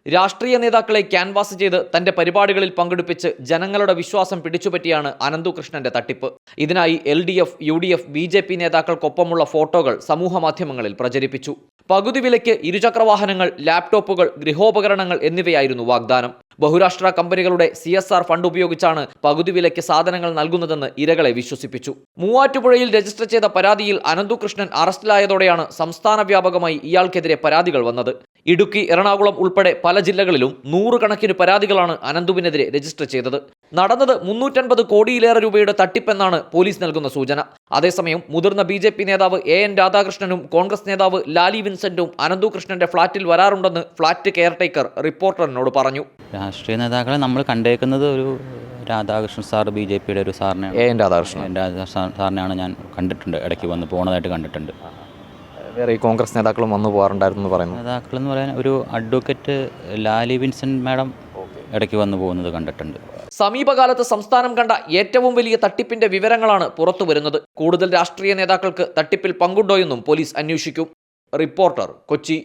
രാഷ്ട്രീയ നേതാക്കളെ ക്യാൻവാസ് ചെയ്ത് തന്റെ പരിപാടികളിൽ പങ്കെടുപ്പിച്ച് ജനങ്ങളുടെ വിശ്വാസം പിടിച്ചുപറ്റിയാണ് അനന്തുകൃഷ്ണന്റെ തട്ടിപ്പ്. ഇതിനായി LDF, UDF, BJP നേതാക്കൾക്കൊപ്പമുള്ള ഫോട്ടോകൾ സമൂഹമാധ്യമങ്ങളിൽ പ്രചരിപ്പിച്ചു. പകുതി വിലയ്ക്ക് ഇരുചക്രവാഹനങ്ങൾ, ലാപ്ടോപ്പുകൾ, ഗൃഹോപകരണങ്ങൾ എന്നിവയായിരുന്നു വാഗ്ദാനം. ബഹുരാഷ്ട്ര കമ്പനികളുടെ CSR ഫണ്ട് ഉപയോഗിച്ചാണ് പകുതി വിലയ്ക്ക് സാധനങ്ങൾ നൽകുന്നതെന്ന് ഇരകളെ വിശ്വസിപ്പിച്ചു. മൂവാറ്റുപുഴയിൽ രജിസ്റ്റർ ചെയ്ത പരാതിയിൽ അനന്തുകൃഷ്ണൻ അറസ്റ്റിലായതോടെയാണ് സംസ്ഥാന വ്യാപകമായി ഇയാൾക്കെതിരെ പരാതികൾ വന്നത്. ഇടുക്കി, എറണാകുളം ഉൾപ്പെടെ പല ജില്ലകളിലും 100 കണക്കിന് പരാതികളാണ് അനന്തുവിനെതിരെ രജിസ്റ്റർ ചെയ്തത്. നടന്നത് 350 കോടിയിലേറെ രൂപയുടെ തട്ടിപ്പെന്നാണ് പോലീസ് നൽകുന്ന സൂചന. അതേസമയം മുതിർന്ന BJP നേതാവ് AN രാധാകൃഷ്ണനും കോൺഗ്രസ് നേതാവ് ലാലി വിൻസെന്റും അനന്തുകൃഷ്ണന്റെ ഫ്ളാറ്റിൽ വരാറുണ്ടെന്ന് ഫ്ളാറ്റ് കെയർടേക്കർ റിപ്പോർട്ടറിനോട് പറഞ്ഞു. രാഷ്ട്രീയ നേതാക്കളെ നമ്മൾ കണ്ടേക്കുന്നത് ഒരു രാധാകൃഷ്ണൻ സാർ, BJPയുടെ ഒരു സാറിനെയാണ്. AN രാധാകൃഷ്ണൻ സാറിനെയാണ് ഞാൻ കണ്ടിട്ടുണ്ട്, ഇടയ്ക്ക് വന്ന് പോകുന്നതായിട്ട് കണ്ടിട്ടുണ്ട്. വേറെ ഈ കോൺഗ്രസ് നേതാക്കളും വന്നു പോകാറുണ്ടായിരുന്നു പറയുന്നു. നേതാക്കൾ എന്ന് പറയാൻ ഒരു അഡ്വക്കേറ്റ് ലാലി വിൻസെന്റ് മാഡം ഇടയ്ക്ക് വന്നു പോകുന്നത് കണ്ടിട്ടുണ്ട്. സമീപകാലത്ത് സംസ്ഥാനം കണ്ട ഏറ്റവും വലിയ തട്ടിപ്പിന്റെ വിവരങ്ങളാണ് പുറത്തുവരുന്നത്. കൂടുതൽ രാഷ്ട്രീയ നേതാക്കൾക്ക് തട്ടിപ്പിൽ പങ്കുണ്ടോയെന്നും പോലീസ് അന്വേഷിക്കും. റിപ്പോർട്ടർ, കൊച്ചി.